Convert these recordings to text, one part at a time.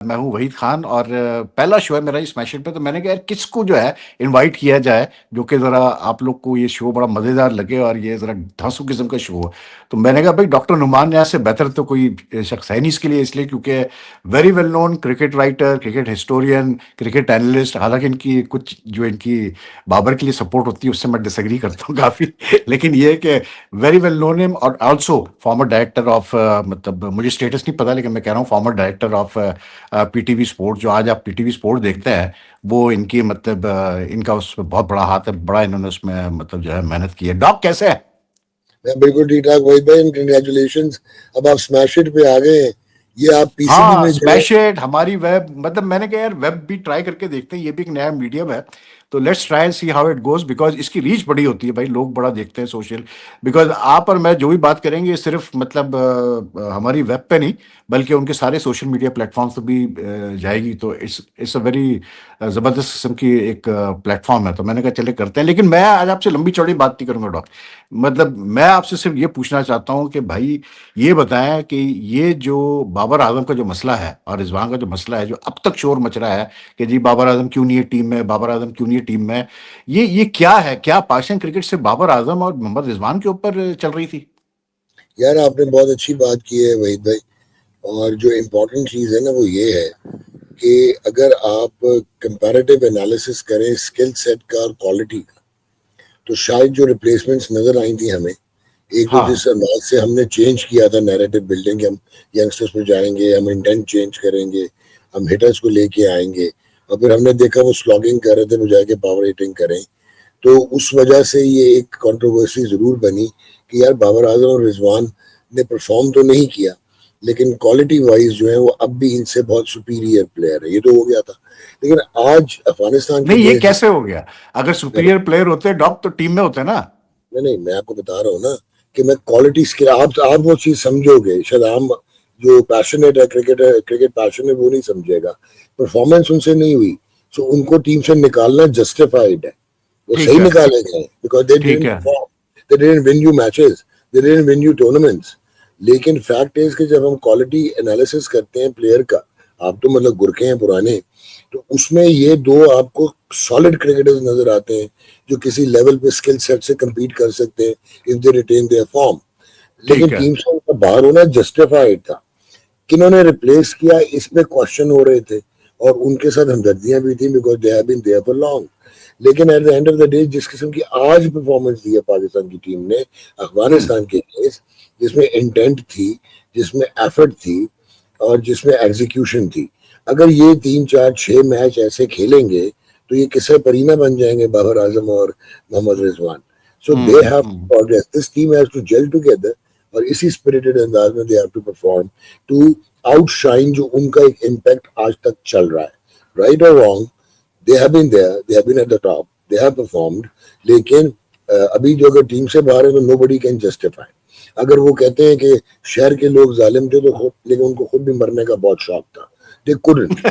मैं हूँ वहीद खान और पहला शो है मेरा इस स्मैश हिट पे, तो मैंने कहा यार किसको जो है इनवाइट किया जाए जो कि ज़रा आप लोग को ये शो बड़ा मज़ेदार लगे और ये ज़रा धांसू किस्म का शो हो। तो मैंने कहा भाई डॉक्टर नुमान न्याज से बेहतर तो कोई शख्स है नहीं इसके लिए, इसलिए क्योंकि very well known cricket writer, cricket historian, cricket analyst. हालांकि इनकी कुछ जो इनकी बाबर के लिए सपोर्ट होती है उससे मैं डिसएग्री करता हूँ काफ़ी लेकिन ये है कि वेरी वेल नोन हिम और आल्सो फॉर्मर डायरेक्टर ऑफ, मतलब मुझे स्टेटस नहीं पता लेकिन मैं कह रहा हूँ farmer director of PTV sport. जो आज आप पीटीवी स्पोर्ट देखते हैं वो इनकी मतलब इनका उसमें बहुत बड़ा हाथ है, बड़ा इन्होंने उसमें मतलब जो है मेहनत की है। डॉग कैसे है? मैं बिल्कुल ठीक ठाक वही भाई, कंग्रेचुलेशंस। अब आप स्मैश इट पे आ गए हैं। ये आप पीसीबी हाँ में जो है, स्मैश इट हमारी वेब, मतलब मैंने कहा यार वेब भी ट्राई करके देखते हैं, ये भी एक नया मीडियम है। तो let's try see how it goes, because इसकी रीच बड़ी होती है भाई, लोग बड़ा देखते हैं सोशल। बिकॉज आप और मैं जो भी बात करेंगे सिर्फ मतलब हमारी वेब पे नहीं बल्कि उनके सारे सोशल मीडिया प्लेटफॉर्म्स पे भी जाएगी। तो इट्स अ वेरी ज़बरदस्त किस्म की एक प्लेटफॉर्म है। तो मैंने कहा चले करते हैं, लेकिन मैं आज आपसे लंबी चौड़ी बात नहीं करूंगा डॉक्टर। मतलब मैं आपसे सिर्फ ये पूछना चाहता हूँ कि भाई ये बताएं कि ये जो बाबर आजम का जो मसला है और रिजवान का जो मसला है, जो अब तक शोर मच रहा है कि जी बाबर आजम क्यों नहीं है टीम में, बाबर आजम क्यों नहीं है टीम में, ये क्या है? क्या पाकिस्तान क्रिकेट से बाबर आजम और मोहम्मद रिजवान के ऊपर चल रही थी? यार आपने बहुत अच्छी बात की है वहीद भाई। और जो इम्पोर्टेंट चीज़ है ना वो ये है कि अगर आप कंपैरेटिव एनालिसिस करें स्किल सेट का और क्वालिटी का, तो शायद जो रिप्लेसमेंट्स नजर आई थी हमें, एक तो हाँ जिस अंदाज से हमने चेंज किया था नैरेटिव बिल्डिंग, हम यंगस्टर्स पे जाएंगे, हम इंटेंट चेंज करेंगे, हम हिटर्स को लेके आएंगे, और फिर हमने देखा वो स्लॉगिंग कर रहे थे बजाय के पावर हिटिंग करें। तो उस वजह से ये एक कंट्रोवर्सी जरूर बनी कि यार बाबर आजम और रिजवान ने परफॉर्म तो नहीं किया, लेकिन क्वालिटी वाइज जो है वो अब भी इनसे बहुत सुपीरियर प्लेयर है, ये तो हो गया था। लेकिन आज अफगानिस्तान की नहीं, ये गेम कैसे हो गया? अगर नहीं सुपीरियर प्लेयर होते डॉग तो टीम में होते ना। नहीं, मैं आपको बता रहा हूँ ना कि मैं क्वालिटी स्किल, आप वो चीज समझोगे शायद, आम जो पैशनेट है क्रिकेट पैशनेट वो नहीं समझेगा। परफॉर्मेंस उनसे नहीं हुई, सो उनको टीम से निकालना जस्टिफाइड है। वो ठीक सही है। निकाले गए बिकॉज दे ठीक डिडंट है। Perform, they didn't win you matches, they didn't win you tournaments. लेकिन फैक्ट इज कि जब हम क्वालिटी एनालिसिस करते हैं प्लेयर का, आप तो मतलब गुरखे हैं पुराने, तो उसमें ये दो आपको सॉलिड क्रिकेटर्स नजर आते हैं जो किसी लेवल पे स्किल सेट से compete कर सकते हैं if they retain their form. लेकिन ठीक है। टीम से उनका बाहर होना जस्टिफाइड था। किन्होंने रिप्लेस किया इस पे क्वेश्चन हो रहे थे, और उनके साथ हमदर्दियां भी थी because they have been there for long. लेकिन at the end of the day जिस किस्म की आज परफॉर्मेंस दी है पाकिस्तान की टीम ने हम्म। अफगानिस्तान के केस, जिसमें इंटेंट थी, जिसमें एफर्ट थी, और जिसमें एग्जीक्यूशन थी, अगर ये 3 4 6 मैच ऐसे खेलेंगे तो ये किस्से परीना बन जाएंगे बाबर आजम और Mohammad Rizwan. So they have to hmm. Progress, this team has to gel together, और इसी स्पिरिटेड अंदाज में they have to perform to outshine जो उनका एक इम्पैक्ट आज तक चल रहा है। राइट और wrong, they have been there, they have been at the top, they have performed. लेकिन अभी जो अगर टीम से बाहर है तो नोबडी कैन जस्टिफाई। अगर वो कहते हैं कि शहर के लोग जालिम थे तो खुद, लेकिन उनको खुद भी मरने का बहुत शौक था, दे कुडंट।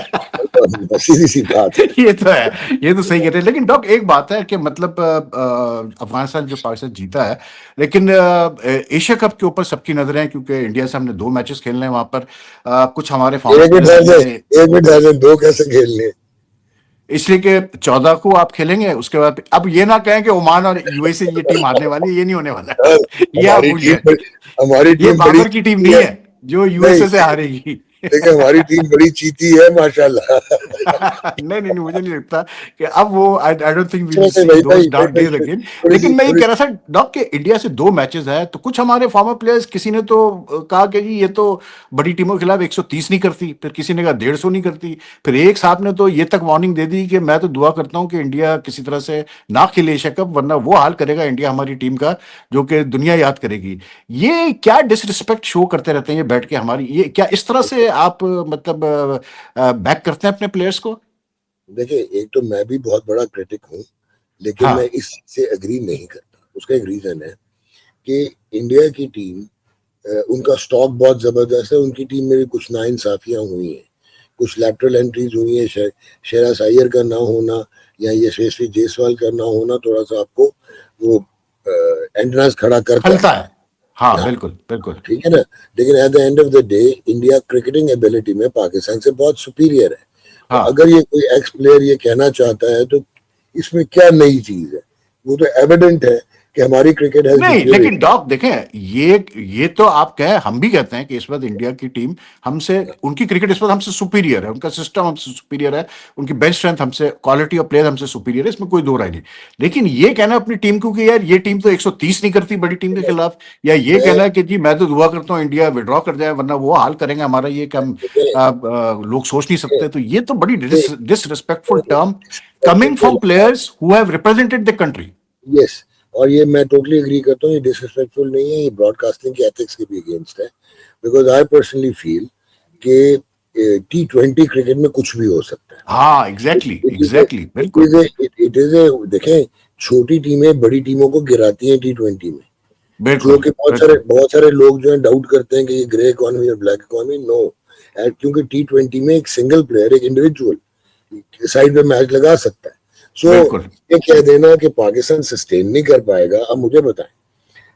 सीधी सी बात है। ये तो है, ये तो सही कह रहे हैं। लेकिन डॉक एक बात है कि मतलब अफगानिस्तान जो पाकिस्तान जीता है, लेकिन एशिया कप के ऊपर सबकी नजरें हैं क्योंकि इंडिया से हमने 2 मैचेस खेलने हैं वहां पर। कुछ हमारे फॉर्मर एक मिनट प्लेयर्स ठहर ने, जाए, एक मिनट ठहर जाए, दो कैसे खेलने? इसलिए कि 14 को आप खेलेंगे, उसके बाद अब ये ना कहें कि ओमान और यूएई से ये टीम हारने वाली है, ये नहीं होने वाला है। यार, ये आप हमारी भूल टीम जाए। बड़ी, हमारी ये टीम बड़ी बाबर की टीम चीती नहीं है। है जो नहीं, यूएसए से हारेगी। देखिए हमारी टीम बड़ी चीती है माशाल्लाह। नहीं नहीं नहीं, मुझे नहीं लगता कि अब वो I don't think we will वैसे सी भाई दोस भाई डार्क डेज भाई, अगेन। थोड़ी सी लेकिन मैं ये थोड़ी कह रहा था डॉक के इंडिया से 2 मैचेस है, तो कुछ हमारे फॉर्मर प्लेयर्स, किसी ने तो कहा कि जी ये तो बड़ी टीमों के खिलाफ 130 नहीं करती, फिर किसी ने कहा 150 नहीं करती, फिर एक साहब ने तो ये तक वार्निंग दे दी कि मैं तो दुआ करता हूं कि इंडिया किसी तरह से ना खेले एशिया कप, वरना वो हाल करेगा इंडिया हमारी टीम का जो कि दुनिया याद करेगी। ये क्या डिसरिस्पेक्ट शो करते रहते हैं ये बैठ के हमारी, ये क्या इस तरह से आप मतलब बैक करते हैं अपने प्लेयर्स को? देखिए, एक तो मैं भी बहुत बड़ा क्रिटिक हूँ, लेकिन मैं हाँ। इस से एग्री नहीं करता। उसका एक रीजन है कि इंडिया की टीम, उनका स्टॉक बहुत जबरदस्त है, उनकी टीम में भी कुछ नाइंसाफियां हुई हैं, कुछ लैटरल एंट्रीज हुई हैं, शेराज अय्यर का ना होना या यशस्वी जायसवाल का ना होना थोड़ा सा आपको वो एंटनास खड़ा करता है। खलता है। हाँ बिल्कुल बिल्कुल। ठीक है ना। लेकिन at the end of the day India cricketing ability में पाकिस्तान से बहुत सुपीरियर है। और हाँ अगर ये कोई एक्स प्लेयर ये कहना चाहता है तो इसमें क्या नई चीज है? वो तो एविडेंट है कि हमारी क्रिकेट हैज नहीं, लेकिन डिटीरियरेटेड। डॉक देखें, ये तो आप कहें, हम भी कहते हैं कि इस वक्त इंडिया की टीम हमसे, उनकी क्रिकेट इस वक्त हमसे सुपीरियर है, उनका सिस्टम हमसे सुपीरियर है, उनकी बेंच स्ट्रेंथ हमसे, क्वालिटी ऑफ प्लेयर हमसे सुपीरियर है, इसमें कोई दो राय नहीं। लेकिन ये कहना अपनी टीम को कि यार ये टीम तो 130 नहीं करती बड़ी टीम के खिलाफ, या ये मैं कहना है कि जी मैं तो दुआ करता हूँ इंडिया विड्रॉ कर जाए वरना वो हाल करेंगे हमारा, ये कि हम लोग सोच नहीं सकते, तो ये तो बड़ी disrespectful term coming from players who have represented the country. Yes, और ये मैं टोटली एग्री करता हूँ, ये डिसरिस्पेक्टफुल नहीं है, ये ब्रॉडकास्टिंग के एथिक्स के भी अगेंस्ट है। बिकॉज आई पर्सनली फील कि T20 क्रिकेट में कुछ भी हो सकता है। हाँ एग्जैक्टली एग्जैक्टली, बिल्कुल इट इज ए देखें, छोटी टीमें बड़ी टीमों को गिराती हैं T20 में। जो बिल्कुल कि बिल्कुल। बहुत सारे लोग जो है डाउट करते हैं कि ये ग्रे इकोनॉमी और ब्लैक इकोनॉमी, नो। क्योंकि T20 में एक सिंगल प्लेयर, एक इंडिविजुअल साइड पे मैच लगा सकता है। सो बिल्कुल ये कह देना कि पाकिस्तान सस्टेन नहीं कर पाएगा, अब मुझे बताएं,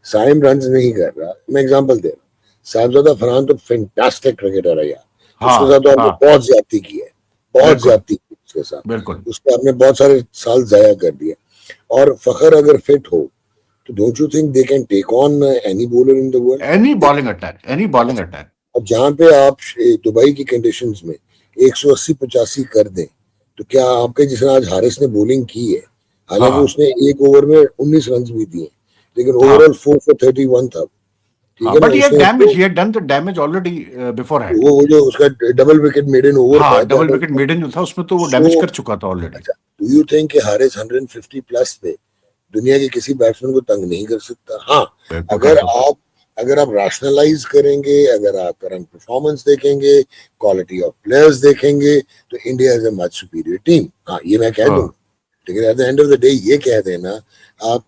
साइम रन नहीं कर रहा, मैं एग्जांपल दे रहा हूँ, साहबजादा फरहान तो फैंटास्टिक क्रिकेटर है यार, उसके हाँ साथ तो आपने हाँ बहुत ज्यादती की है, बहुत बिल्कुल ज्यादती की उसके बिल्कुल। साथ, उसको आपने बहुत सारे साल जाया कर दिए। और फखर अगर फिट हो तो don't you think they can take on any bowler in the world? Any bowling attack, any bowling attack. अब जहां पे आप दुबई की कंडीशंस में 180-85 कर दें, तो क्या आपके जिस आज हारिस ने बॉलिंग की है, हालांकि हाँ उसने एक ओवर में 19 रन भी दिए, लेकिन हाँ ओवरऑल 4 for 31 था, ठीक हाँ, है ना। बट ये उसने डैमेज, ये done the damage already before hand. वो जो उसका डबल विकेट मेडन ओवर था, हाँ डबल दैट विकेट मेडन जो था उसमें तो वो सो। डैमेज कर चुका था ऑलरेडी। अच्छा, डू यू थिंक कि हारिस 150 प्लस पे दुनिया के किसी बैट्समैन को तंग नहीं कर सकता? हाँ, बिल्कुल कर अगर सकता। आप अगर आप रैशनलाइज करेंगे, अगर आप करंट परफॉर्मेंस देखेंगे, क्वालिटी ऑफ प्लेयर्स देखेंगे, तो India is a much superior team, हाँ ये मैं कह दूंगा। हाँ लेकिन at the end of the day ये कह देना आप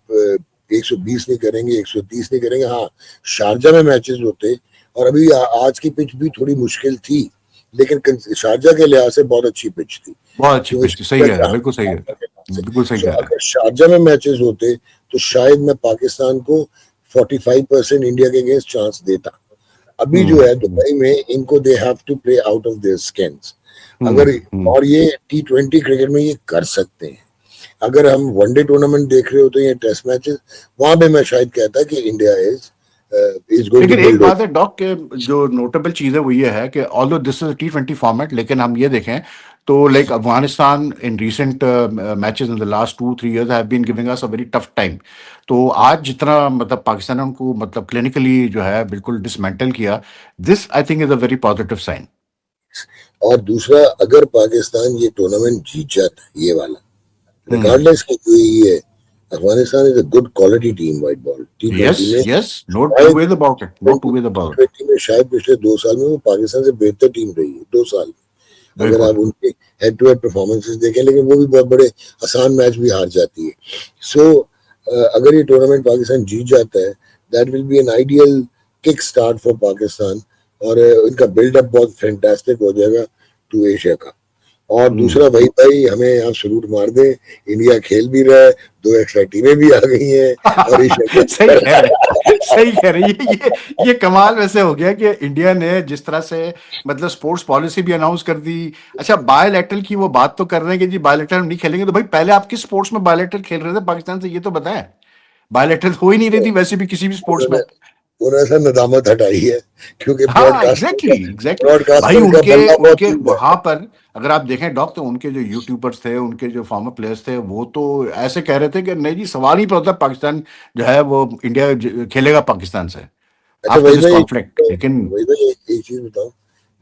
120 नहीं करेंगे, 130 नहीं करेंगे, हाँ शारजा में मैचेस होते, और अभी आज की पिच भी थोड़ी मुश्किल थी, लेकिन शारजा के लिहाज से बहुत अच्छी पिच थी, बहुत अच्छी क्योंकि पिच थी, सही कह रहे हैं, शारजा बिल्कुल सही है, बिल्कुल सही सो कह रहे हैं। अगर शारजा में मैचेस होते तो शायद मैं पाकिस्तान को 45% इंडिया के अगेंस्ट चांस देता। अभी जो है हम्म दुबई में इनको they have to play out of their skins. अगर हम्म। और ये T20 क्रिकेट में ये कर सकते हैं। अगर हम वनडे टूर्नामेंट देख रहे होते हैं, टेस्ट मैचेस, वहां पे मैं शायद कहता कि इंडिया इज गोइंग टू लेकिन एक बिल्ड। बात है डॉक के, जो नोटेबल चीज है वो ये है कि although this is T20 format, लेकिन हम ये देखें तो like Afghanistan in recent matches in the last 2-3 years have been giving us a very tough time. तो आज जितना मतलब पाकिस्तान ने उनको मतलब क्लिनिकली जो है बिल्कुल डिसमेंटल किया, this I think is a very positive sign. और दूसरा, अगर पाकिस्तान ये टूर्नामेंट जीत जाता है ये वाला, हम्म। रिगार्डलेस की हुई है, Afghanistan is a good quality team white ball yes T20 में। यस, नो टू शायद way about it, no two way about it. T20 में शायद पिछले 2 साल में वो पाकिस्तान से बेहतर टीम रही है, 2 साल। अगर बिल्कुल। आप उनके हेड टू हेड परफॉर्मेंसेस देखें, लेकिन वो भी बहुत बड़े आसान मैच भी हार जाती है। सो अगर ये टूर्नामेंट पाकिस्तान जीत जाता है, that will be an ideal kick start for Pakistan, और इनका बिल्डअप बहुत फैंटास्टिक हो जाएगा टू एशिया का। और दूसरा, हम्म। भाई भाई हमें आप सलूट मार दें, इंडिया खेल भी रहा है, 2 एक्स्ट्रा टीमें भी आ गई हैं, और एशिया कप सही कर कह रहा रहे है। हैं, सही कह रहे हैं। ये कमाल वैसे हो गया कि इंडिया ने जिस तरह से मतलब स्पोर्ट्स पॉलिसी भी अनाउंस कर दी। अच्छा बायोलैटरल की वो बात तो कर रहे हैं कि जी बायोलैटरल हम नहीं खेलेंगे, तो भाई पहले आप किस स्पोर्ट्स में बायोलैटरल खेल रहे थे पाकिस्तान से, ये तो बताएं। बायोलैटरल हो ही नहीं रही थी वैसे भी किसी भी स्पोर्ट्स उन्होंने में। उन्होंने ऐसा नदामत हटाई है, क्योंकि हाँ एग्जैक्टली एग्जैक्टली। भाई ब्रॉडकास्टर का उनके बल्ला बहुत उनके दूर है। वहां पर अगर आप देखें डॉक, तो उनके जो यूट्यूबर्स थे, उनके जो फॉर्मर प्लेयर्स थे, वो तो ऐसे कह रहे थे कि नहीं जी सवाल ही पड़ता पाकिस्तान जो है वो इंडिया खेलेगा पाकिस्तान से अच्छा आफ्टर वही दिस भाई, कॉन्फ्लिक्ट, लेकिन वही भाई एक चीज बताऊं,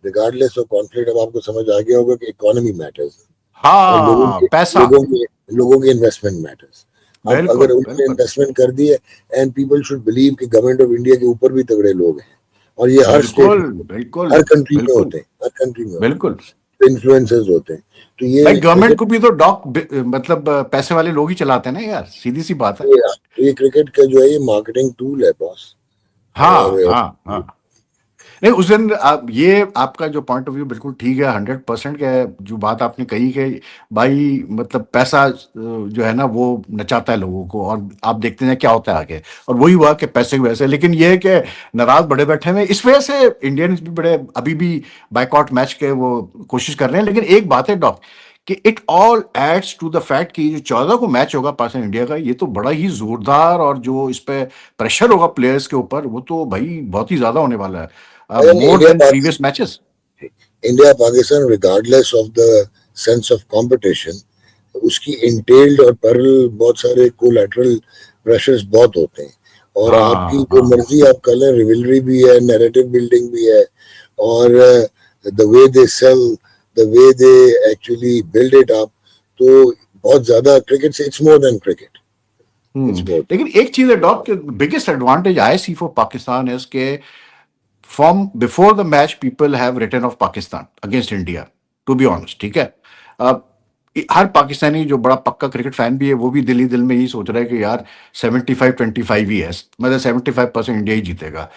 रिगार्डलेस ऑफ कॉन्फ्लिक्ट, अब आपको समझ आ गया होगा कि इकोनॉमी मैटर्स, और हाँ पैसा। लोगों के इन्वेस्टमेंट मैटर्स। अब अगर बिल्कुल उन्होंने बिल्कुल इन्वेस्टमेंट कर दी है, एंड पीपल शुड बिलीव कि गवर्नमेंट ऑफ इंडिया के ऊपर भी तगड़े लोग हैं, और ये हर स्टेट बिल्कुल में, बिल्कुल हर कंट्री में बिल्कुल होते हैं, हर कंट्री में होते बिल्कुल। हैं, इन्फ्लुएंसर्स होते हैं। तो भाई ये गवर्नमेंट क्रिकेट, को भी तो डॉक मतलब पैसे वाले लोग ही चलाते हैं ना यार, सीधी सी बात है। ये क्रिकेट का जो है ये मार्केटिंग टूल है बॉस। और हाँ हाँ हाँ। नहीं उस दिन आप ये आपका जो पॉइंट ऑफ व्यू बिल्कुल ठीक है 100% के जो बात आपने कही कि भाई मतलब पैसा जो है ना वो नचाता है लोगों को और आप देखते हैं क्या होता है आगे और वही हुआ कि पैसे की वजह से लेकिन ये है कि नाराज बड़े बैठे हुए हैं। इस वजह से इंडियंस भी बड़े अभी भी बाइकआउट मैच के वो कोशिश कर रहे हैं लेकिन एक बात है डॉक कि it all adds to the fact कि जो 14 को मैच होगा पाकिस्तान इंडिया का ये तो बड़ा ही जोरदार और जो इस पे प्रेशर होगा प्लेयर्स के ऊपर वो तो भाई बहुत ही ज्यादा होने वाला है And more than previous matches. India Pakistan regardless of the sense of competition, उसकी इंटेल्ड और पैरेलल बहुत सारे कोलैटरल प्रेशर्स बहुत होते हैं और आपकी हाँ जो हाँ मर्जी आप कर लें, रिवलरी भी है, नैरेटिव बिल्डिंग भी है और the way they sell, the way they actually build it up, तो बहुत ज्यादा क्रिकेट से it's more than cricket, it's more. लेकिन एक चीज है doc biggest advantage I see for Pakistan is के from before the match people have written off Pakistan against India to be honest ठीक है। अब हर पाकिस्तानी जो बड़ा पक्का क्रिकेट फैन भी है वो भी दिल ही दिल में यही सोच रहा है कि यार 75-25 ही है मतलब 75% इंडिया ही जीतेगा।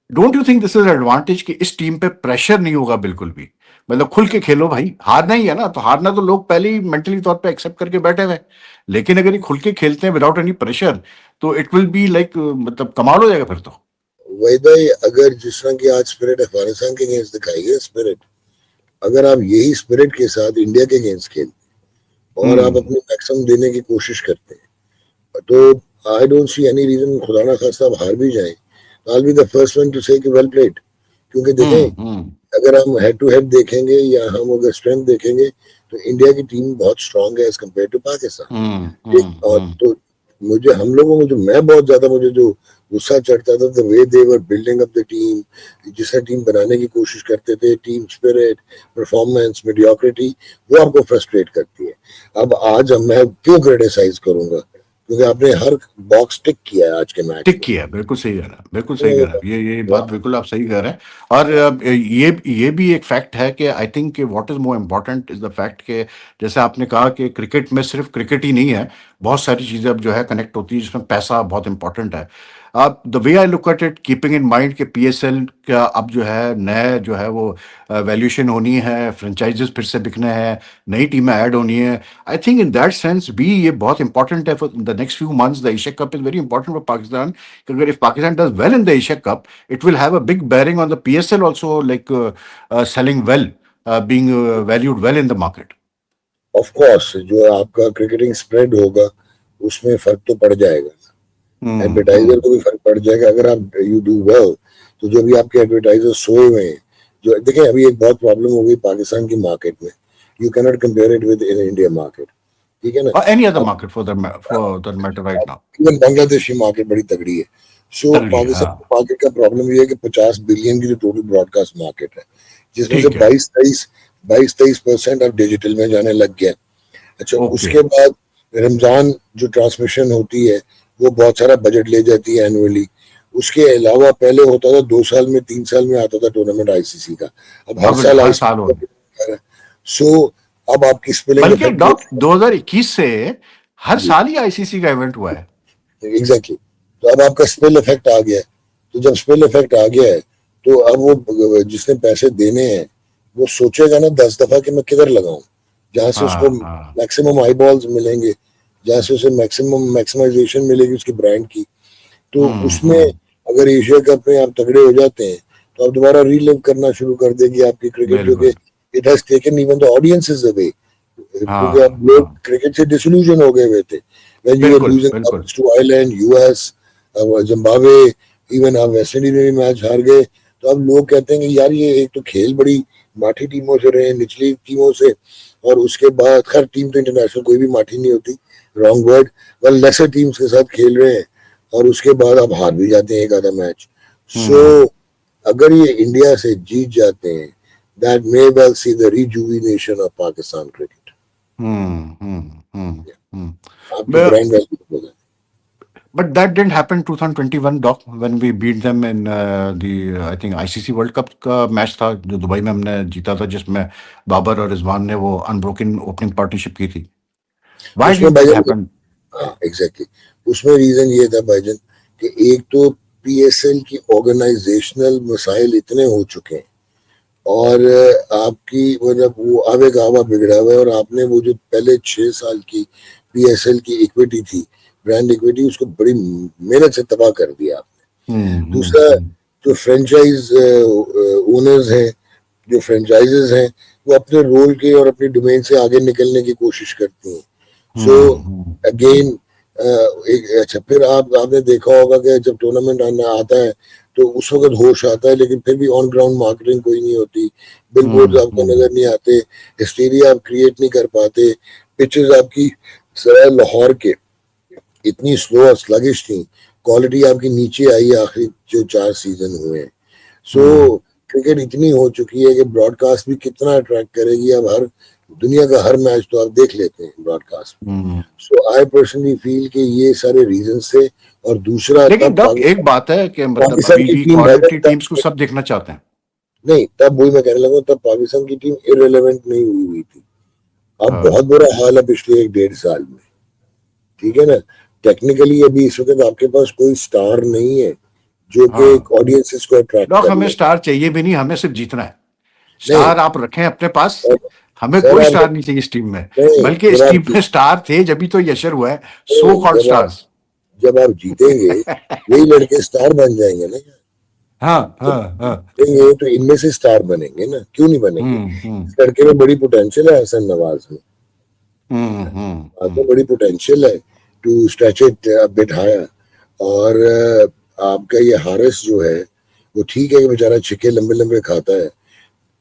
Don't you think this is advantage कि इस टीम पे प्रेशर नहीं होगा बिल्कुल भी मतलब खुल के खेलो भाई हारना ही है ना तो हारना तो लोग पहले ही मेंटली तौर पे एक्सेप्ट करके बैठे हुए हैं लेकिन अगर ये खुल के खेलते हैं विदाउट एनी प्रेशर तो इट विल बी लाइक मतलब कमाल हो जाएगा फिर तो। वही भाई, अगर जिस तरह की आज स्पिरिट अफगानिस्तान के अगेंस्ट दिखाई है स्पिरिट, अगर आप यही स्पिरिट के साथ इंडिया के अगेंस्ट खेलते और आप अपनी मैक्सिमम देने की कोशिश करते हैं तो I don't see any reason, खुदा ना खास्ता आप हार भी जाएं तो I will be the first one to say कि वेल प्लेड। क्योंकि देखें, अगर हम हेड टू हेड देखेंगे या हम अगर स्ट्रेंथ देखेंगे तो इंडिया की टीम बहुत स्ट्रांग है एज कम्पेयर टू पाकिस्तान। और तो मुझे हम लोगों को जो मैं बहुत ज्यादा मुझे जो गुस्सा चढ़ता था, the way they were building up the team, जिस तरह टीम बनाने की कोशिश करते थे, टीम स्पिरिट, परफॉर्मेंस, मीडियोक्रिटी, वो आपको फ्रस्ट्रेट करती है। अब आज मैं क्यों क्रिटिसाइज करूंगा, क्योंकि आपने हर बॉक्स टिक किया है आज के मैच टिक में। किया बिल्कुल सही कह रहा है बिल्कुल सही कह रहा है ये बात बिल्कुल आप सही कह रहे हैं। और ये भी एक फैक्ट है कि I think what is more important is the fact कि जैसे आपने कहा कि क्रिकेट में सिर्फ क्रिकेट ही नहीं है बहुत सारी चीज़ें अब जो है कनेक्ट होती है जिसमें पैसा बहुत इंपॉर्टेंट है। अब the way I look at it keeping in mind कि पीएसएल का अब जो है नया जो है वो वैल्यूएशन होनी है फ्रेंचाइजेस फिर से बिकने हैं नई टीमें ऐड होनी है। I think in that sense भी ये बहुत इंपॉर्टेंट है for the next few months the Asia cup is very important for Pakistan कि अगर if Pakistan does well in the Asia cup it will have a big bearing on the PSL also like selling well being valued well in the market. Of course जो आपका cricketing spread होगा उसमें फर्क तो पड़ जाएगा, एडवर्टाइजर को भी फर्क पड़ जाएगा अगर आप यू डू वेल। तो जो भी आपके एडवर्टाइजर सोए हुए हैं, जो देखें अभी एक बहुत प्रॉब्लम हो गई पाकिस्तान की मार्केट में, you cannot compare it with India market, ठीक है ना। और any other market for that matter right now even Bangladeshi market बड़ी तगड़ी है। सो तगड़ी है पाकिस्तान हाँ मार्केट का प्रॉब्लम ये है कि 50 बिलियन की जो टोटल ब्रॉडकास्ट मार्केट है, जिसमें से ठीक है 22-23% अब डिजिटल में जाने लग गया। अच्छा, ओके उसके बाद रमजान जो ट्रांसमिशन होती है वो बहुत सारा बजट ले जाती है एनुअली। उसके अलावा पहले होता था 2 साल में 3 साल में आता था टूर्नामेंट आईसीसी का, अब हर अब साल हर साल आईसीसी हो का। सो अब आपकी स्पेलिंग बल्कि इफेक्ट डॉक 2021 से हर जी साल ही आईसीसी का इवेंट हुआ है। एग्जैक्टली, तो अब आपका स्पेल इफेक्ट आ गया है। तो जब स्पेल इफेक्ट आ गया है तो अब वो जिसने पैसे देने हैं वो सोचेगा ना 10 दफा कि मैं किधर लगाऊं, जहां से उसको हाँ हाँ मैक्सिमम आई बॉल्स मिलेंगे, जहां से उसे मैक्सिमम मैक्सिमाइजेशन मिलेगी उसकी ब्रांड की। तो उसमें हम्म। अगर एशिया कप में आप तगड़े हो जाते हैं तो आप दोबारा रीलिव करना शुरू कर देगी आपकी क्रिकेट, क्योंकि बिल्कुल it has taken even the audiences away, क्योंकि हाँ अब लोग हाँ क्रिकेट से डिसल्यूजन हो गए हुए थे व्हेन यू वर बिल्कुल लूजिंग बिल्कुल to Ireland, US, Zimbabwe, even आप वेस्ट इंडीज में भी मैच हार गए। तो अब लोग कहते हैं कि यार ये एक तो खेल बड़ी माठी टीमों से रहे, निचली टीमों से, और उसके बाद खैर टीम तो इंटरनेशनल कोई भी माठी नहीं होती, wrong word, well lesser teams के साथ खेल रहे हैं और उसके बाद आप हार भी जाते हैं एक आधा मैच। सो हम्म अगर ये इंडिया से जीत जाते हैं, that may well see the rejuvenation of Pakistan cricket, hmm hmm hmm आपकी हम्म ब्रांड वैल्यू होगा। But that didn't happen 2021 doc when we beat them in the I think ICC World Cup का match था जो Dubai में हमने जीता था जिसमें बाबर और रिजवान ने वो अनब्रोकन ओपनिंग पार्टनरशिप की थी। Why उसमें did that भाईजान, happen? हाँ एग्जैक्टली, उसमें रीजन ये था भाईजान कि एक तो पीएसएल की ऑर्गेनाइजेशनल मसाइल इतने हो चुके हैं, और आपकी मतलब वो आवे का आवा बिगड़ा हुआ है, और आपने वो जो पहले 6 साल की पीएसएल की इक्विटी थी, ब्रांड इक्विटी, उसको बड़ी मेहनत से तबाह कर दिया आपने। दूसरा, जो फ्रेंचाइज ओनर्स हैं, जो फ्रेंचाइजेस हैं, वो अपने रोल के और अपनी डोमेन से आगे निकलने की कोशिश करती हैं। सो अगेन एक अच्छा, फिर आपने देखा होगा कि जब टूर्नामेंट आना आता है तो उस वक्त होश आता है, लेकिन फिर भी ऑन ग्राउंड मार्केटिंग कोई नहीं होती, बिलबोर्ड आपको नजर नहीं आते, हिस्टीरिया आप क्रिएट नहीं कर पाते, पिचेस आपकी सराय लाहौर के इतनी स्लो और स्लगिश थी, क्वालिटी आपकी नीचे आई है आखिरी जो 4 सीजन हुए हैं। सो क्रिकेट इतनी हो चुकी है कि ब्रॉडकास्ट भी कितना अट्रैक्ट करेगी। अब हर दुनिया का हर मैच तो आप देख लेते हैं ब्रॉडकास्ट में। सो आई पर्सनली फील कि ये सारे रीजन थे। और दूसरा, लेकिन तब डॉक एक बात है कि मतलब पाकिस्तान अभी की भी टीम क्वालिटी तब टीम्स को सब देखना चाहते हैं। नहीं, तब वही मैं कहने लगा, तब पाकिस्तान की टीम इररिलेवेंट नहीं हुई थी। अब हाँ। बहुत बुरा हाल है पिछले 1-1.5 साल में, ठीक है ना। टेक्निकली अभी इस वक्त आपके पास कोई स्टार नहीं है जो कि हाँ ऑडियंसेस को अट्रैक्ट डॉक, कर हमें ले। स्टार चाहिए भी नहीं, हमें सिर्फ जीतना है। नहीं स्टार आप रखें अपने पास, सर, हमें सर कोई आप स्टार नहीं चाहिए इस टीम में। नहीं, बल्कि इस टीम में स्टार थे जब भी तो यशर हुआ है, सो कॉल्ड स्टार्स। जब आप जीतेंगे वही लड़के स्टार बन जाएंगे ना। हाँ जब हाँ हाँ। जीतेंगे तो इनमें से स्टार बनेंगे ना, क्यों नहीं बनेंगे। हम्म। इस लड़के में बड़ी पोटेंशियल है, हसन नवाज में। हम्म। बड़ी पोटेंशियल है to stretch it a bit higher. और आपका ये हारिस जो है, वो ठीक है कि बेचारा छिके लंबे लंबे खाता है,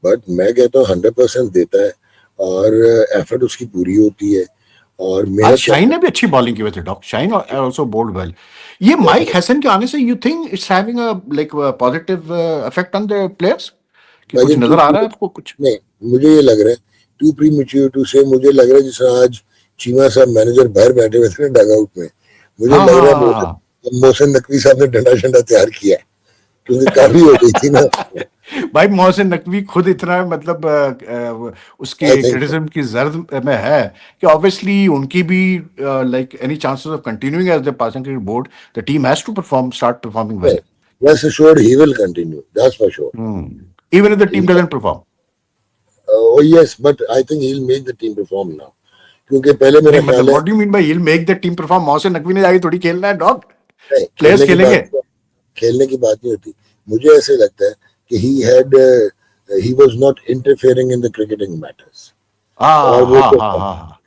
बट मैं कहता हूँ 100% देता है, और एफर्ट उसकी पूरी होती है, और आज मेहनत शाहीन करता ने भी अच्छी बॉलिंग की वजह से doc, Shaheen also bowled well. ये माइक है। हैसन के आने से you think it's having a like positive effect on the players, कि भाई कुछ जन टू नजर आ रहा है आपको कुछ? नहीं, मुझे ये लग रहा है टू प्री मेच्योर टू से। मुझे लग रहा है जिस तरह आज चीमा साहब मैनेजर बाहर बैठे हुए थे ना डग आउट में, मुझे हाँ लग हाँ रहा है हाँ हाँ। मोहसिन नकवी साहब ने डंडा शंडा तैयार किया है, क्योंकि काफी हो गई थी ना। भाई मोहसिन नकवी खुद इतना मतलब आई उसकी थिंक क्रिटिसिज्म की जर्द में है कि ऑब्वियसली उनकी भी like any chances of continuing as the Pakistan cricket board, the team has to perform, start performing well. rest assured he will continue, that's for sure. Even if the team doesn't perform. Oh yes, but I think he'll make the team perform now, क्योंकि पहले नहीं मेरा मतलब ख्याल है what do you mean by he will make the team perform? Mohsin Naqvi ने जाके थोड़ी खेलना है डॉग, नहीं, प्लेयर्स खेलेंगे। खेलने की बात नहीं होती। मुझे ऐसे लगता है कि he was not interfering in the cricketing matters, और हाँ वो हाँ तो हाँ हाँ हाँ।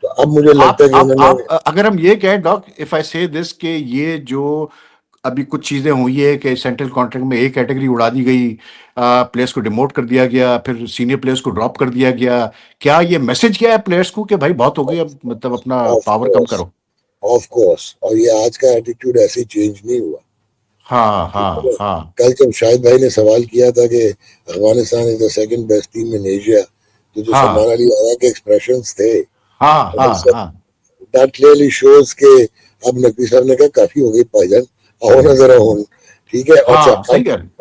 तो अब मुझे लगता है कि आप उन्होंने अगर हम ये कहें डॉक, इफ आई से दिस, के ये जो अभी कुछ चीजें हुई है कि सेंट्रल कॉन्ट्रैक्ट में एक कैटेगरी उड़ा दी गई, प्लेयर्स को डिमोट कर दिया गया, फिर सीनियर प्लेयर्स को ड्रॉप कर दिया गया, क्या ये मैसेज क्या है प्लेयर्स को कि भाई बहुत हो गई, अब मतलब अपना ऑफ पावर कम कोर्स, करो? ऑफ कोर्स, और ये आज का एटीट्यूड ऐसे चेंज नहीं हुआ। हाँ ठीक है हाँ ना? हाँ कल जब शाहिद भाई ने सवाल किया था कि Afghanistan is the second best team in Asia, तो जो सलमान हाँ अली आया के एक्सप्रेशंस थे, हाँ हाँ हाँ। दैट क्लियरली शोज के अब नकवी साहब ने कहा काफी हो गई भाईजान, आओ ना जरा हो। ठीक है। अच्छा, हाँ सही कह रहे हैं।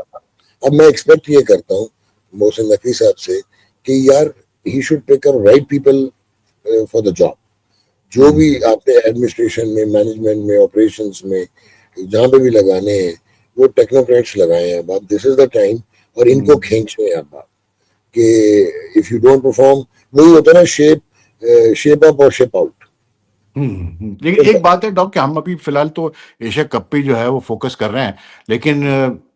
अब मैं एक्सपेक्ट ये करता हूँ मोहसिन नकवी साहब से कि यार he should pick up right people for the job. जो भी आपने एडमिनिस्ट्रेशन में, मैनेजमेंट में, ऑपरेशंस में, जहां पे भी लगाने हैं, वो टेक्नोक्रेट्स लगाए हैं। अब आप दिस इज द टाइम, और इनको खींचने हैं अब आप, कि इफ यू डोंट परफॉर्म, वही होता है ना, शेप अप और शेप आउट। लेकिन एक बात है डॉक कि हम अभी फिलहाल तो एशिया कप पे जो है वो फोकस कर रहे हैं, लेकिन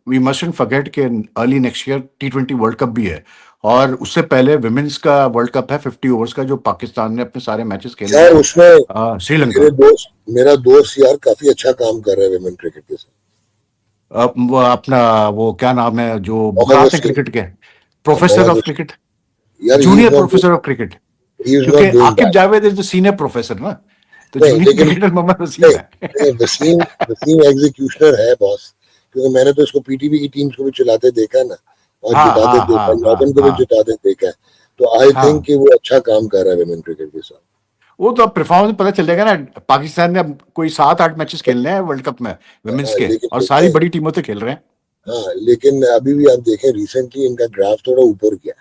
वी मस्टंट फॉरगेट कि early next year T20 world cup भी है, और उससे पहले विमेंस का वर्ल्ड कप है 50 ओवर्स का, जो पाकिस्तान ने अपने सारे मैचेस खेलने यार हैं उसमें श्रीलंका। मेरा दोस्त यार काफी अच्छा काम कर रहा है विमेन क्रिकेट के साथ। वो अपना वो क्या नाम है जो मोहम्मद बुखाते हैं वसीम, क्रिकेट के, professor Mohammad of Wasim, cricket, यार junior professor of cricket, he is क्योंकि not doing Aqib bad. Javed is the senior professor ना, तो नहीं जूनियर लेकिन क्रिकेटर मोहम्मद वसीम नहीं, है। वसीम वसीम एग्जीक्यूशनर है बॉस, क्योंकि मैंने तो इसको पीटीवी की टीम्स को भी चलाते देखा है ना, और हाँ जिताते हाँ देखा हाँ है, हाँ नॉर्दन को भी हाँ जिताते देखा है। तो आई थिंक हाँ। कि वो अच्छा काम कर रहा है विमेन क्रिकेट के साथ। वो तो अब परफॉर्मेंस पता चल जाएगा ना। पाकिस्तान ने अब कोई 7-8 मैचेस खेलने हैं वर्ल्ड कप में विमेंस के, लेकिन और सारी बड़ी टीमों से खेल रहे हैं। हाँ, लेकिन अभी भी आप देखें रिसेंटली इनका ग्राफ थोड़ा ऊपर गया।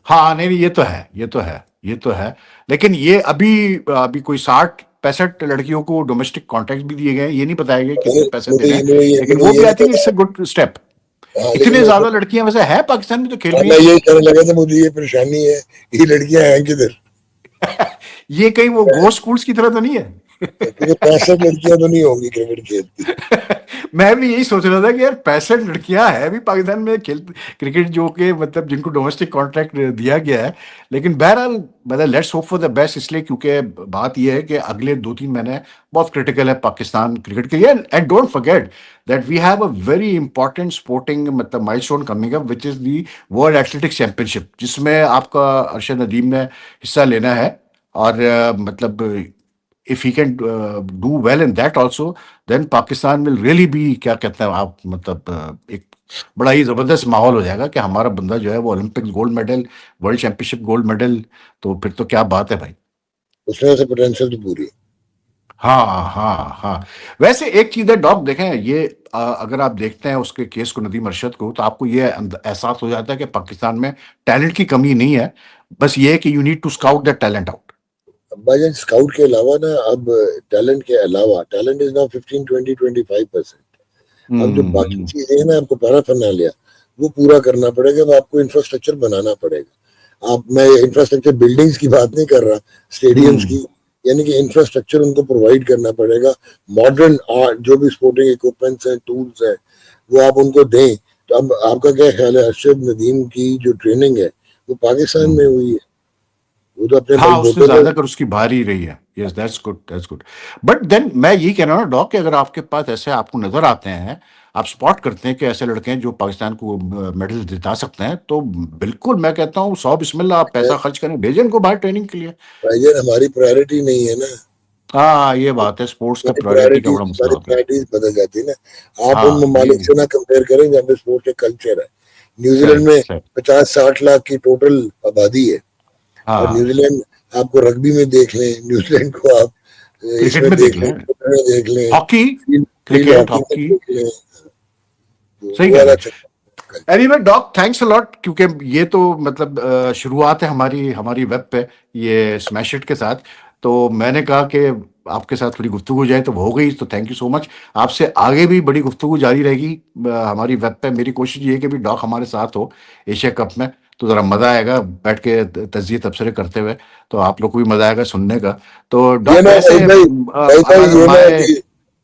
हाँ नहीं नहीं, ये तो है, ये तो है, ये तो है। लेकिन ये अभी अभी कोई 60 65 लड़कियों को डोमेस्टिक कॉन्ट्रैक्ट भी दिए गए हैं, ये नहीं बताया गया कितने पैसे दे मुझे रहे हैं, लेकिन मुझे वो ये भी नहीं आई थिंक पता। It's a good step. हाँ इतने लेकिन ज्यादा लड़कियां वैसे है पाकिस्तान में तो खेल रही मैं हैं। यही कहने लगा था, मुझे ये परेशानी है, ये लड़कियां हैं किधर? ये कहीं वो गो स्कूल्स की तरह तो नहीं है? क्योंकि 65 लड़कियां तो नहीं होंगी क्रिकेट खेलती। मैं भी यही सोच रहा था कि यार 65 लड़कियां हैं भी पाकिस्तान में खेल क्रिकेट, जो कि मतलब जिनको डोमेस्टिक कॉन्ट्रैक्ट दिया गया है। लेकिन बहरहाल मतलब let's hope for the best, इसलिए क्योंकि बात यह है कि अगले 2-3 महीने बहुत क्रिटिकल है पाकिस्तान क्रिकेट के लिए। And don't forget that we have a very important sporting मतलब milestone coming up, which is the world athletics championship, जिसमें आपका अरशद नदीम ने हिस्सा लेना है। और मतलब if he can do well in that also, then Pakistan will really be, क्या कहते हैं आप मतलब एक बड़ा ही जबरदस्त माहौल हो जाएगा कि हमारा बंदा जो है वो Olympic gold medal, world championship gold medal, तो फिर तो क्या बात है भाई। उसमें से पोटेंशियल तो पूरी है। हाँ हाँ हाँ। वैसे एक चीज है डॉक, देखें ये अगर आप देखते हैं उसके केस को, नदीम अरशद को, तो आपको ये एहसास हो जाता है कि पाकिस्तान में टैलेंट की कमी नहीं है, बस ये है कि you need to scout that talent out. भाईजान स्काउट के अलावा ना, अब टैलेंट के अलावा, टैलेंट इज नाउ 15, 20, 25%। अब जो बाकी हम्म चीजें हैं ना, आपको पैराफर्नालिया वो पूरा करना पड़ेगा, अब आपको इंफ्रास्ट्रक्चर बनाना पड़ेगा। आप, मैं इंफ्रास्ट्रक्चर बिल्डिंग्स की बात नहीं कर रहा, स्टेडियम्स हम्म की, यानी कि इंफ्रास्ट्रक्चर उनको प्रोवाइड करना पड़ेगा। मॉडर्न आर्ट जो भी स्पोर्टिंग इक्विपमेंट्स हैं, टूल्स हैं, वो आप उनको दें। तो अब आपका क्या ख्याल है, अरशद नदीम की जो ट्रेनिंग है वो पाकिस्तान में हम्म। हुई है? वो तो अपने हाँ, उससे बलबूते पे। ज्यादा कर उसकी भारी रही है। Yes, that's good, that's good. But then मैं यही कह रहा हूँ ना डॉक, कि अगर आपके पास ऐसे आपको नजर आते हैं, आप स्पॉट करते हैं कि ऐसे लड़के हैं जो पाकिस्तान को मेडल जिता सकते हैं, तो बिल्कुल मैं कहता हूँ 100 बिस्मिल्लाह, आप पैसा खर्च करें, भेजें इनको बाहर ट्रेनिंग के लिए। भाईजान हमारी प्रायोरिटी नहीं है ना। हाँ, ये बात है, स्पोर्ट्स का हमारी प्रायोरिटी का प्रायोरिटीज बड़ा मसला हमारी होता है। प्रायोरिटीज बदल जाती है ना। आप उन हाँ, ये ममालिक से ना कंपेयर करें जहाँ पे स्पोर्ट्स के कल्चर है। न्यूजीलैंड सही में सही। 50-60 लाख की टोटल आबादी है। और हाँ, न्यूजीलैंड, आपको रग्बी में देख लें, न्यूजीलैंड को आप क्रिकेट इसमें में देख देख लें, लें, क्रिकेट में देख लें, hockey, field field cricket, hockey में हॉकी। देख लें, तो सही वो कह रहे वाला हैं। Culture. Anyway doc, thanks a lot, क्योंकि ये तो मतलब शुरुआत है हमारी हमारी वेब पे, ये स्मैश इट के साथ। तो मैंने कहा कि आपके साथ थोड़ी गुफ्तगू हो जाए, तो हो गई, तो थैंक यू सो मच। आपसे आगे भी बड़ी गुफ्तगू जारी रहेगी हमारी वेब पे। मेरी कोशिश ये है कि भी डॉक हमारे साथ हो एशिया कप में, तो ज़रा मज़ा आएगा बैठ के तजिए तबसरे करते हुए, तो आप लोग को भी मज़ा आएगा सुनने का। तो ये डॉक ना भाई वैसे भाई, भाई भाई अगर ये ना हो मैं कि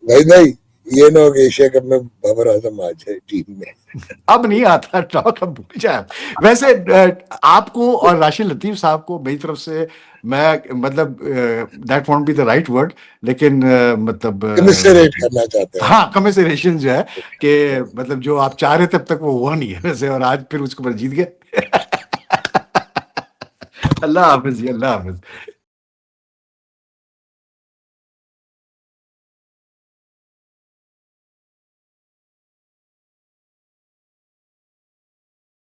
भाई भाई ये ना हो कि एशिया कप में बाबर आजम आ जाए टीम में। अब नहीं आता टॉक, अब भूल जाए। वैसे आपको और राशिद लतीफ साहब को मेरी तरफ से, मैं मतलब that won't be the right word, लेकिन मतलब कमिसरेट करना चाहते हैं। हाँ, कमिसरेशन जो है, कि मतलब जो आप चाह रहे थे तब तक वो हुआ नहीं है वैसे, और आज फिर उसको पर जीत गए। अल्लाह हाफिज जी, अल्लाह हाफिज।